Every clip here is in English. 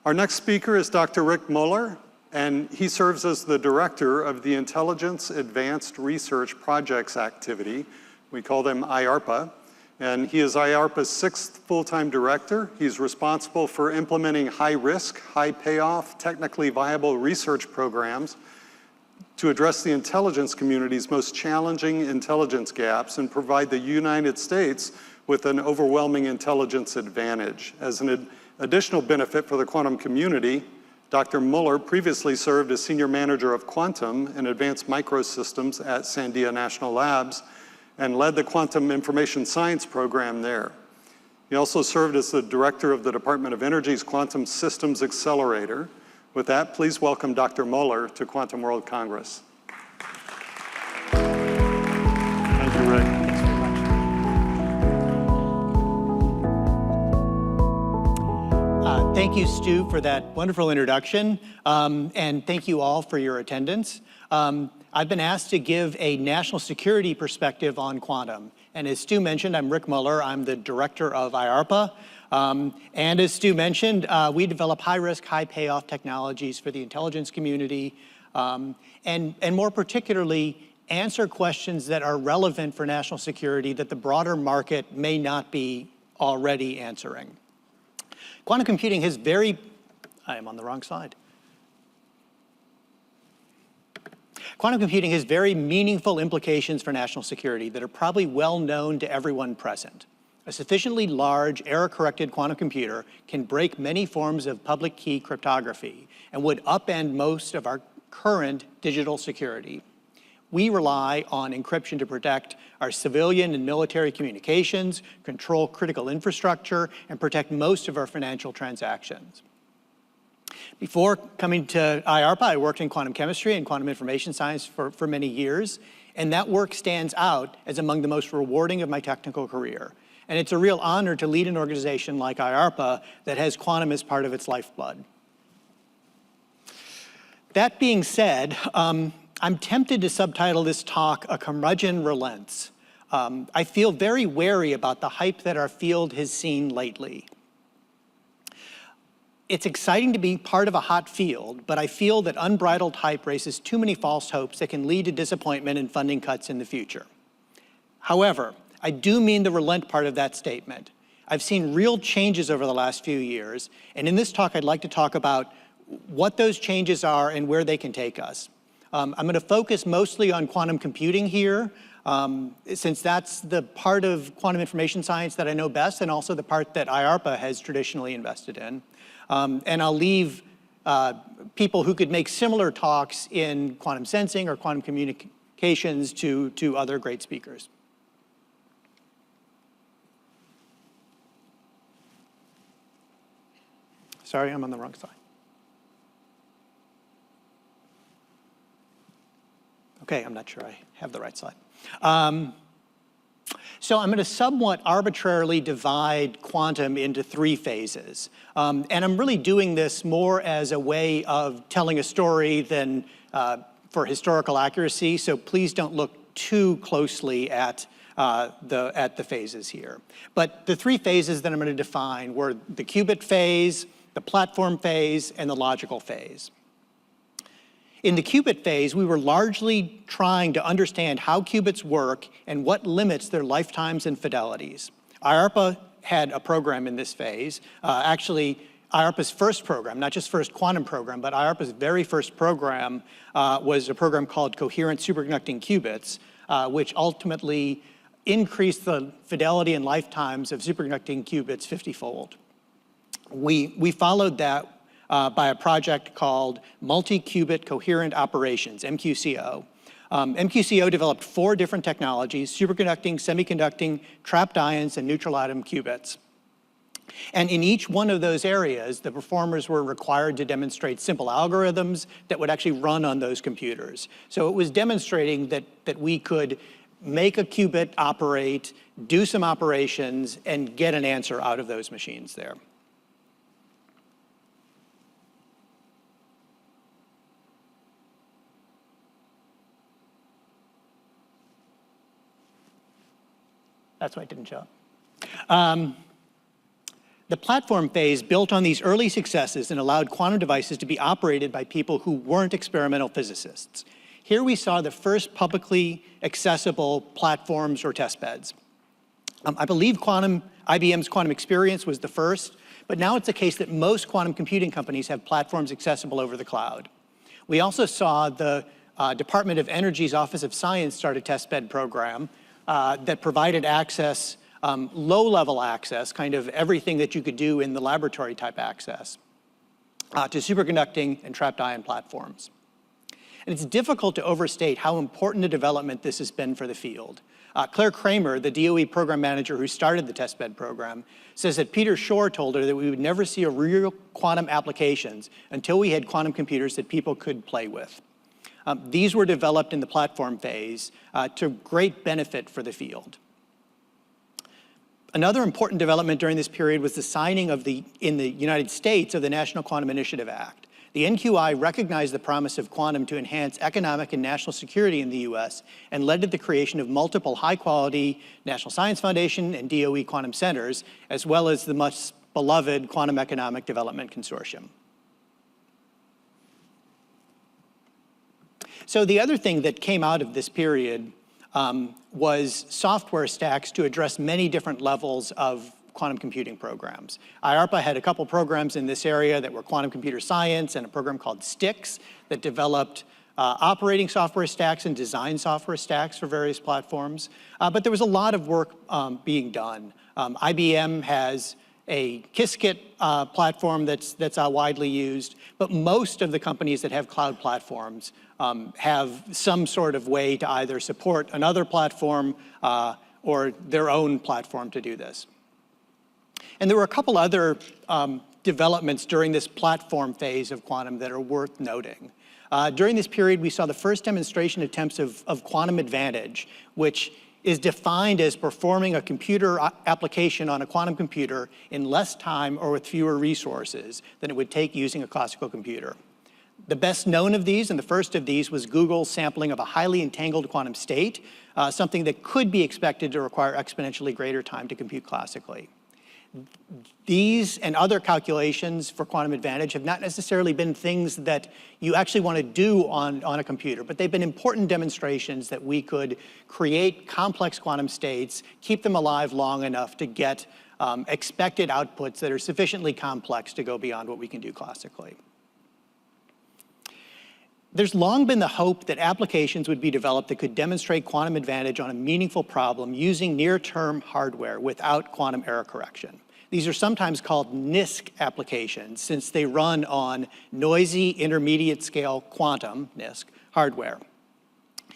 Our next speaker is Dr. Rick Muller, and he serves as the director of the Intelligence Advanced Research Projects activity. We call them IARPA, and he is IARPA's 6th full-time director. He's responsible for implementing high-risk, high-payoff, technically viable research programs to address the intelligence community's most challenging intelligence gaps and provide the United States with an overwhelming intelligence advantage. As an additional benefit for the quantum community, Dr. Muller previously served as Senior Manager of Quantum and Advanced Microsystems at Sandia National Labs and led the Quantum Information Science program there. He also served as the Director of the Department of Energy's Quantum Systems Accelerator. With that, please welcome Dr. Muller to Quantum World Congress. Thank you, Rick. Thanks very much. Thank you, Stu, for that wonderful introduction, and thank you all for your attendance. I've been asked to give a national security perspective on quantum. And as Stu mentioned, I'm Rick Muller. I'm the director of IARPA. And as Stu mentioned, we develop high-risk, high-payoff technologies for the intelligence community, and more particularly, answer questions that are relevant for national security that the broader market may not be already answering. Quantum computing has I am on the wrong slide. Quantum computing has very meaningful implications for national security that are probably well known to everyone present. A sufficiently large, error-corrected quantum computer can break many forms of public key cryptography and would upend most of our current digital security. We rely on encryption to protect our civilian and military communications, control critical infrastructure, and protect most of our financial transactions. Before coming to IARPA, I worked in quantum chemistry and quantum information science for many years, and that work stands out as among the most rewarding of my technical career. And it's a real honor to lead an organization like IARPA that has quantum as part of its lifeblood. That being said, I'm tempted to subtitle this talk, "A Curmudgeon Relents." I feel very wary about the hype that our field has seen lately. It's exciting to be part of a hot field, but I feel that unbridled hype raises too many false hopes that can lead to disappointment and funding cuts in the future. However, I do mean the relent part of that statement. I've seen real changes over the last few years, and in this talk, I'd like to talk about what those changes are and where they can take us. I'm going to focus mostly on quantum computing here, since that's the part of quantum information science that I know best, and also the part that IARPA has traditionally invested in. And I'll leave people who could make similar talks in quantum sensing or quantum communications to other great speakers. Sorry, I'm on the wrong side. Okay, I'm not sure I have the right slide. So I'm going to somewhat arbitrarily divide quantum into 3 phases. And I'm really doing this more as a way of telling a story than for historical accuracy, so please don't look too closely at the phases here. But the 3 phases that I'm going to define were the qubit phase, the platform phase, and the logical phase. In the qubit phase, we were largely trying to understand how qubits work and what limits their lifetimes and fidelities. IARPA had a program in this phase. Actually, IARPA's first program, not just first quantum program, but IARPA's very first program was a program called Coherent Superconducting Qubits, which ultimately increased the fidelity and lifetimes of superconducting qubits 50-fold. We followed that by a project called Multi-Qubit Coherent Operations, MQCO. MQCO developed 4 different technologies: superconducting, semiconducting, trapped ions, and neutral atom qubits. And in each one of those areas, the performers were required to demonstrate simple algorithms that would actually run on those computers. So it was demonstrating that we could make a qubit operate, do some operations, and get an answer out of those machines there. That's why it didn't show up. The platform phase built on these early successes and allowed quantum devices to be operated by people who weren't experimental physicists. Here we saw the first publicly accessible platforms or testbeds. I believe IBM's Quantum Experience was the first, but now it's the case that most quantum computing companies have platforms accessible over the cloud. We also saw the Department of Energy's Office of Science start a testbed program that provided access, low-level access, kind of everything that you could do in the laboratory type access, to superconducting and trapped ion platforms. And it's difficult to overstate how important a development this has been for the field. Claire Kramer, the DOE program manager who started the testbed program, says that Peter Shor told her that we would never see a real quantum applications until we had quantum computers that people could play with. These were developed in the platform phase to great benefit for the field. Another important development during this period was the signing of in the United States of the National Quantum Initiative Act. The NQI recognized the promise of quantum to enhance economic and national security in the US and led to the creation of multiple high-quality National Science Foundation and DOE quantum centers, as well as the much beloved Quantum Economic Development Consortium. So the other thing that came out of this period was software stacks to address many different levels of quantum computing programs. IARPA had a couple programs in this area that were quantum computer science and a program called STIX that developed operating software stacks and design software stacks for various platforms. But there was a lot of work being done. IBM has a Qiskit platform that's widely used, but most of the companies that have cloud platforms have some sort of way to either support another platform or their own platform to do this. And there were a couple other developments during this platform phase of quantum that are worth noting. During this period, we saw the first demonstration attempts of quantum advantage, which is defined as performing a computer application on a quantum computer in less time or with fewer resources than it would take using a classical computer. The best known of these, and the first of these, was Google's sampling of a highly entangled quantum state, something that could be expected to require exponentially greater time to compute classically. These and other calculations for quantum advantage have not necessarily been things that you actually want to do on a computer, but they've been important demonstrations that we could create complex quantum states, keep them alive long enough to get expected outputs that are sufficiently complex to go beyond what we can do classically. There's long been the hope that applications would be developed that could demonstrate quantum advantage on a meaningful problem using near-term hardware without quantum error correction. These are sometimes called NIST applications since they run on noisy intermediate scale quantum, NIST, hardware.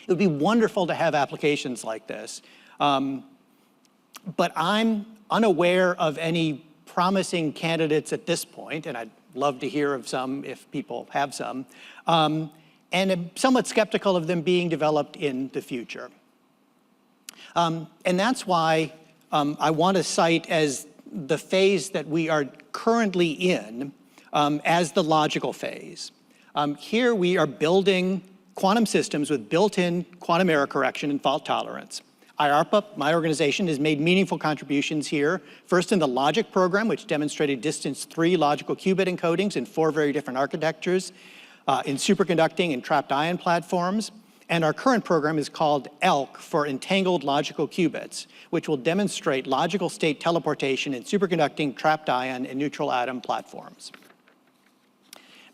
It would be wonderful to have applications like this, but I'm unaware of any promising candidates at this point, and I'd love to hear of some if people have some. And I'm somewhat skeptical of them being developed in the future. And that's why I want to cite as the phase that we are currently in as the logical phase. Here we are building quantum systems with built-in quantum error correction and fault tolerance. IARPA, my organization, has made meaningful contributions here. First in the logic program, which demonstrated distance 3 logical qubit encodings in 4 very different architectures, in superconducting and trapped ion platforms. And our current program is called ELK for entangled logical qubits, which will demonstrate logical state teleportation in superconducting, trapped ion, and neutral atom platforms.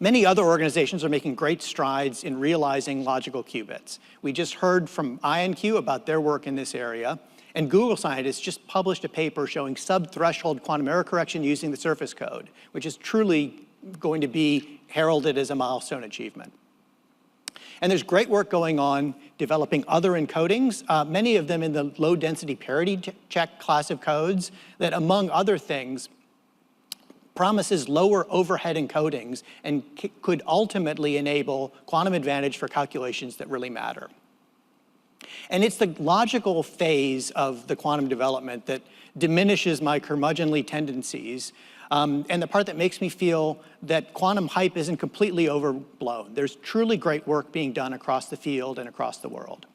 Many other organizations are making great strides in realizing logical qubits. We just heard from IonQ about their work in this area, and Google scientists just published a paper showing sub-threshold quantum error correction using the surface code, which is truly going to be heralded as a milestone achievement. And there's great work going on developing other encodings, many of them in the low-density parity check class of codes that, among other things, promises lower overhead encodings and could ultimately enable quantum advantage for calculations that really matter. And it's the logical phase of the quantum development that diminishes my curmudgeonly tendencies, and the part that makes me feel that quantum hype isn't completely overblown. There's truly great work being done across the field and across the world.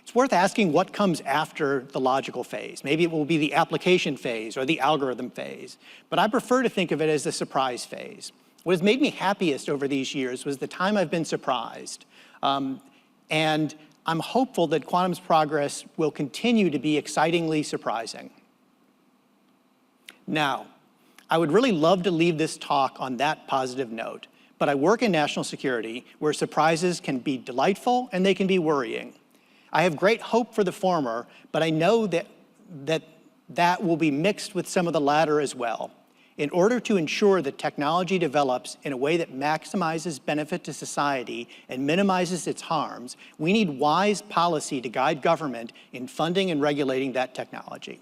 It's worth asking what comes after the logical phase. Maybe it will be the application phase or the algorithm phase, but I prefer to think of it as the surprise phase. What has made me happiest over these years was the time I've been surprised. And I'm hopeful that quantum's progress will continue to be excitingly surprising. Now, I would really love to leave this talk on that positive note, but I work in national security where surprises can be delightful and they can be worrying. I have great hope for the former, but I know that will be mixed with some of the latter as well. In order to ensure that technology develops in a way that maximizes benefit to society and minimizes its harms, we need wise policy to guide government in funding and regulating that technology.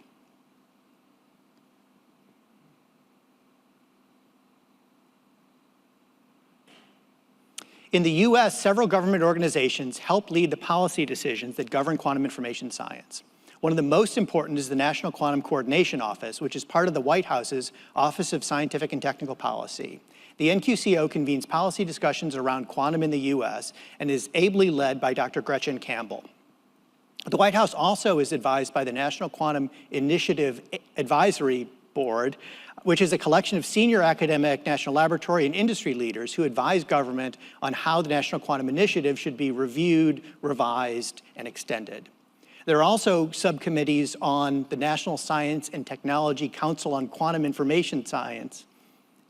In the US, several government organizations help lead the policy decisions that govern quantum information science. One of the most important is the National Quantum Coordination Office, which is part of the White House's Office of Scientific and Technical Policy. The NQCO convenes policy discussions around quantum in the US and is ably led by Dr. Gretchen Campbell. The White House also is advised by the National Quantum Initiative Advisory Board, which is a collection of senior academic, national laboratory, and industry leaders who advise government on how the National Quantum Initiative should be reviewed, revised, and extended. There are also subcommittees on the National Science and Technology Council on Quantum Information Science,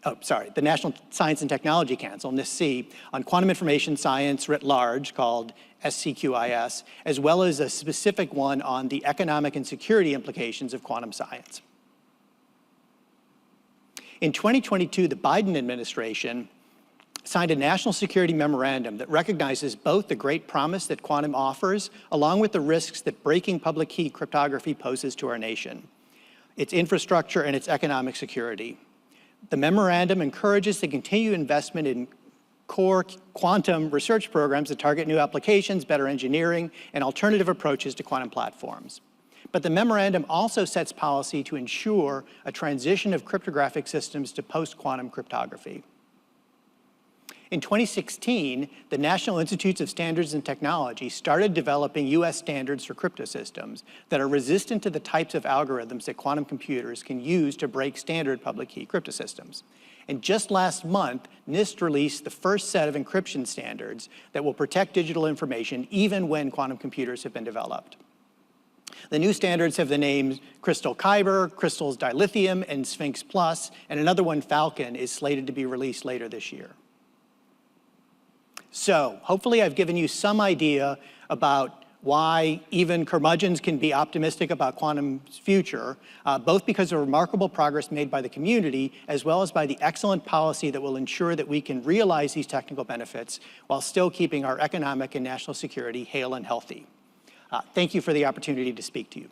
the National Science and Technology Council, NIST, on quantum information science writ large, called SCQIS, as well as a specific one on the economic and security implications of quantum science. In 2022, the Biden administration signed a national security memorandum that recognizes both the great promise that quantum offers, along with the risks that breaking public key cryptography poses to our nation, its infrastructure, and its economic security. The memorandum encourages the continued investment in core quantum research programs that target new applications, better engineering, and alternative approaches to quantum platforms. But the memorandum also sets policy to ensure a transition of cryptographic systems to post-quantum cryptography. In 2016, the National Institutes of Standards and Technology started developing US standards for cryptosystems that are resistant to the types of algorithms that quantum computers can use to break standard public key cryptosystems. And just last month, NIST released the first set of encryption standards that will protect digital information even when quantum computers have been developed. The new standards have the names Crystal Kyber, Crystal's Dilithium, and Sphinx Plus, and another one, Falcon, is slated to be released later this year. So, hopefully I've given you some idea about why even curmudgeons can be optimistic about quantum's future, both because of remarkable progress made by the community, as well as by the excellent policy that will ensure that we can realize these technical benefits while still keeping our economic and national security hale and healthy. Thank you for the opportunity to speak to you.